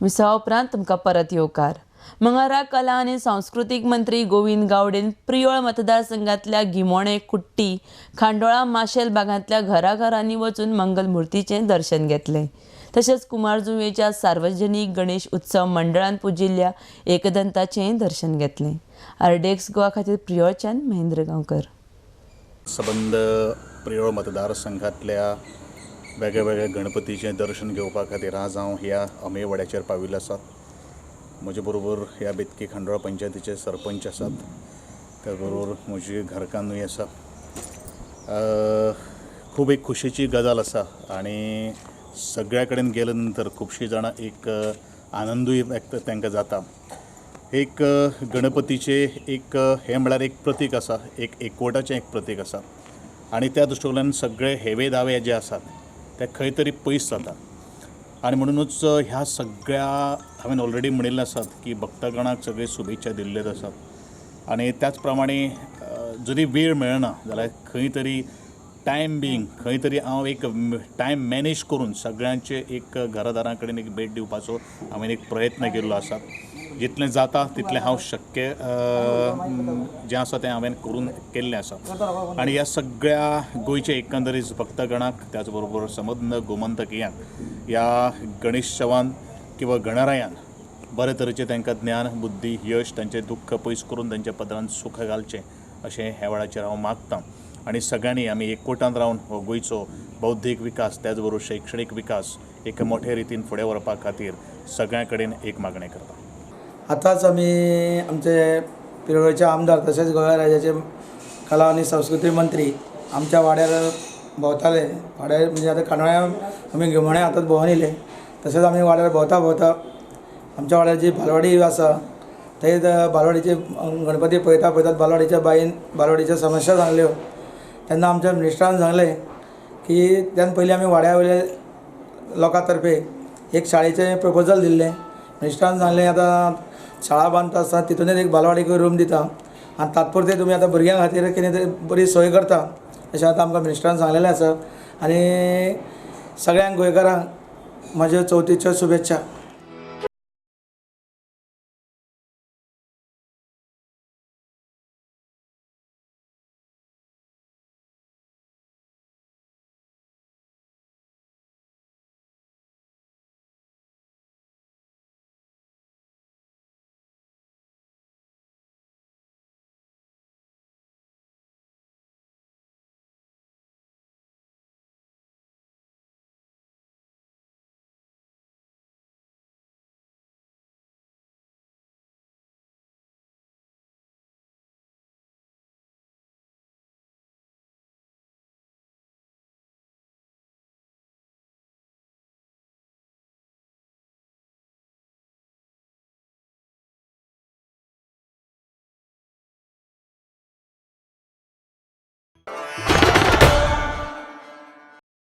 विसावा उपरांत तुमकां परत येवकार। मंगळारा कला आनी सांस्कृतीक मंत्री गोविंद गावडेन प्रियोळ मतदारसंघातल्या गिमोणे, कुट्टी, खांडोळा, माशेल भागांतल्या घराघरांनी वचून मंगलमुर्तीचें दर्शन घेतलें। तशेंच कुमारजुंवेच्या सार्वजनीक गणेश उत्सव मंडळान पुजिल्ल्या एकदंताचें दर्शन घेतलें। आरडेक्स गोवा खातीर प्रियोळच्यान महेंद्र गांवकर। सबंद प्रियोळ मतदारसंघातल्या वेगळ्या गणपतीचें दर्शन घेवपा खातीर आज हांव ह्या अमेय वाड्याचेर पाविल्लो आसा। म्हजे बरोबर ह्या बेतकी खांडोळा पंचायतीचे सरपंच आसात, त्याच बरोबर म्हजी घरकान्नूय आसा। खूब एक खुशेची गजाल आसा आनी सगळ्या कडेन गेले नंतर खुबशीं जाणां एक आनंदूय व्यक्त तांकां जाता। एक गणपतीचे एक हें म्हळ्यार एक प्रतीक आसा, एक एकवटाचें एक प्रतीक आसा आनी त्या दृश्टीन सगळे हेवे दावे जे आसात ते खंय तरी पयस जाता आनी म्हणूनच ह्या सगळ्या हांवें ऑलरेडी म्हणिल्लें आसात की भक्तगणाक सगळे शुभेच्छा दिल्लेच आसात आनी त्याच प्रमाणे जरी वेळ मेळना जाल्यार खंय तरी टायम बींग खंय तरी हांव एक टायम मॅनेज करून सगळ्यांचे एक घरादारां कडेन एक भेट दिवपाचो हांवें एक प्रयत्न केल्लो आसा। जितलें जाता तितलें हांव शक्य जें आसा तें हांवें करून केल्लें आसा आनी ह्या सगळ्या गोंयचे एकंदरीत भक्तगणाक त्याच बरोबर समंद गोमंतकीयांक ह्या गणेशोत्सवान किंवा गणरायान बरे तरेचें तांकां ज्ञान, बुद्धी, यश, तांचें दुख्ख पयस करून तांच्या पदरांत सुख घालचें अशें ह्या वेळाचेर हांव मागतां। आनी सगळ्यांनी आमी एकवटान रावन हो गोंयचो बौद्धीक विकास त्याच बरोबर शैक्षणीक विकास एक मोठ्या रितीन फुडें व्हरपा खातीर सगळ्यां कडेन एक मागणें करता। आतांच आमी आमचे पिरोळचे आमदार तशेंच गोंय राज्याचे कला आनी संस्कृती मंत्री आमच्या वाड्यार भोंवताले। वाड्यार म्हणजे आतां खांडोळ्या आमी गिमोणे आतांच भोंवन येयले, तशेंच आमी वाड्यार भोंवता आमच्या वाड्यार जी बालवाडी आसा थंय बालवाडीचे गणपती पळयतात बालवाडीच्या बाईन बालवाडीच्या समस्या सांगल्यो तेन्ना आमच्या मिनिस्टरान सांगलें की त्यान पयलीं आमी वाड्या वयले लोकां तर्फे एक शाळेचें प्रपोजल दिल्लें। मिनिस्टरान सांगलें आतां शाळा बांदता आसतना तितूनच एक बालवाडीक रूम दिता आनी तात्पुरते तुमी आतां भुरग्यां खातीर कितें तरी बरी सोय करता अशें आतां आमकां मिनिस्टरान सांगलेलें आसा। आनी सगळ्यांक गोंयकारांक म्हज्यो चवथीच्यो शुभेच्छा।